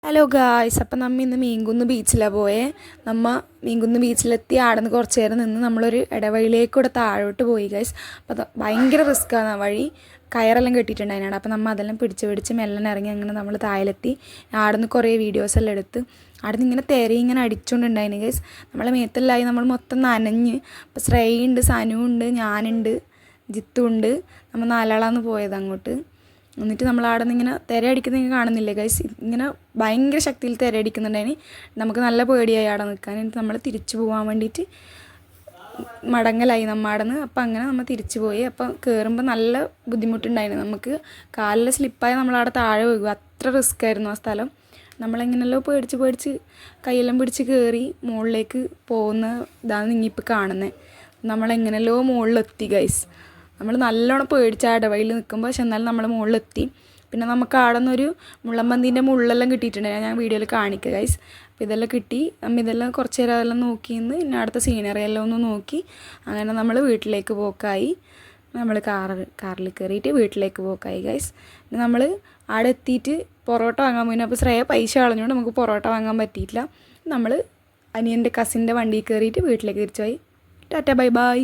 Hello guys, അപ്പം നമ്മൾ ഇന്ന് മീൻകുന്ന് ബീച്ചിലാണ് പോയേ. മീൻകുന്ന് ബീച്ചിലെത്തി അവിടെ നിന്ന് കുറച്ച് നേരം നിന്ന് നമ്മളൊരു ഇടവഴിയിലേക്കൂടെ താഴോട്ട് പോയി ഗൈസ്. അപ്പോൾ അത് ഭയങ്കര റിസ്ക്കാണ്. ആ വഴി കയറെല്ലാം കെട്ടിയിട്ടുണ്ട് അതിനാണ്. അപ്പോൾ നമ്മൾ അതെല്ലാം പിടിച്ച് മെല്ലെ ഇറങ്ങി അങ്ങനെ നമ്മൾ താഴെത്തി. അവിടെ നിന്ന് കുറേ വീഡിയോസെല്ലാം എടുത്ത് അവിടെ നിന്ന് ഇങ്ങനെ ഇങ്ങനെ അടിച്ചുകൊണ്ടുണ്ടായിന് ഗൈസ്. നമ്മളെ മേത്തെല്ലായി നമ്മൾ മൊത്തം നനഞ്ഞ്. അപ്പോൾ ശ്രേയുണ്ട്, സനുവുണ്ട്, ഞാനുണ്ട്, ജിത്തുണ്ട്. നമ്മൾ നാലാളാന്ന് പോയത് അങ്ങോട്ട്. എന്നിട്ട് നമ്മൾ അവിടെ നിന്ന് ഇങ്ങനെ തിരയടിക്കുന്നത് കാണുന്നില്ലേ ഗൈസ്. ഇങ്ങനെ ഭയങ്കര ശക്തിയിൽ തിരയടിക്കുന്നുണ്ടായിന്. നമുക്ക് നല്ല പേടിയായി അവിടെ നിൽക്കാൻ. എന്നിട്ട് നമ്മൾ തിരിച്ചു പോകാൻ വേണ്ടിയിട്ട് മടങ്ങലായി അവിടെ നിന്ന്. അപ്പം അങ്ങനെ നമ്മൾ തിരിച്ചു പോയി. അപ്പം കയറുമ്പോൾ നല്ല ബുദ്ധിമുട്ടുണ്ടായിരുന്നു. നമുക്ക് കാലിൽ സ്ലിപ്പായി നമ്മളവിടെ താഴെ വീഴും. അത്ര റിസ്ക് ആയിരുന്നു ആ സ്ഥലം. നമ്മളെങ്ങനെയല്ലോ പേടിച്ച് കൈയെല്ലാം പിടിച്ച് കയറി മുകളിലേക്ക് പോകുന്ന ഇതാണ് ഇനിയിപ്പോൾ കാണുന്നത്. നമ്മളെങ്ങനെയല്ലോ മുകളിലെത്തി ഗൈസ്. നമ്മൾ നല്ലോണം പേടിച്ച ഇടവഴിയിൽ നിൽക്കുമ്പോൾ. പക്ഷെ എന്നാലും നമ്മൾ മുകളിലെത്തി. പിന്നെ നമുക്ക് അവിടെ നിന്നൊരു മുള്ളമ്പന്നീൻ്റെ മുള്ളെല്ലാം കിട്ടിയിട്ടുണ്ടായിരുന്നു. ഞാൻ വീഡിയോയിൽ കാണിക്കുക ഗൈസ്. അപ്പോൾ ഇതെല്ലാം കിട്ടി. നമ്മൾ ഇതെല്ലാം കുറച്ച് നേരം അതെല്ലാം നോക്കിയെന്ന് പിന്നെ അടുത്ത സീനറി എല്ലാം ഒന്ന് നോക്കി അങ്ങനെ നമ്മൾ വീട്ടിലേക്ക് പോക്കായി. നമ്മൾ കാറിൽ കയറിയിട്ട് വീട്ടിലേക്ക് പോക്കായി ഗൈസ്. നമ്മൾ അവിടെ എത്തിയിട്ട് പൊറോട്ട വാങ്ങാൻ പോയി. അപ്പോൾ ശ്രേയ പൈസ കളഞ്ഞുകൊണ്ട് നമുക്ക് പൊറോട്ട വാങ്ങാൻ പറ്റിയിട്ടില്ല. നമ്മൾ അനിയൻ്റെ കസിൻ്റെ വണ്ടിയിൽ കയറിയിട്ട് വീട്ടിലേക്ക് തിരിച്ചു പോയി. Tata bye bye.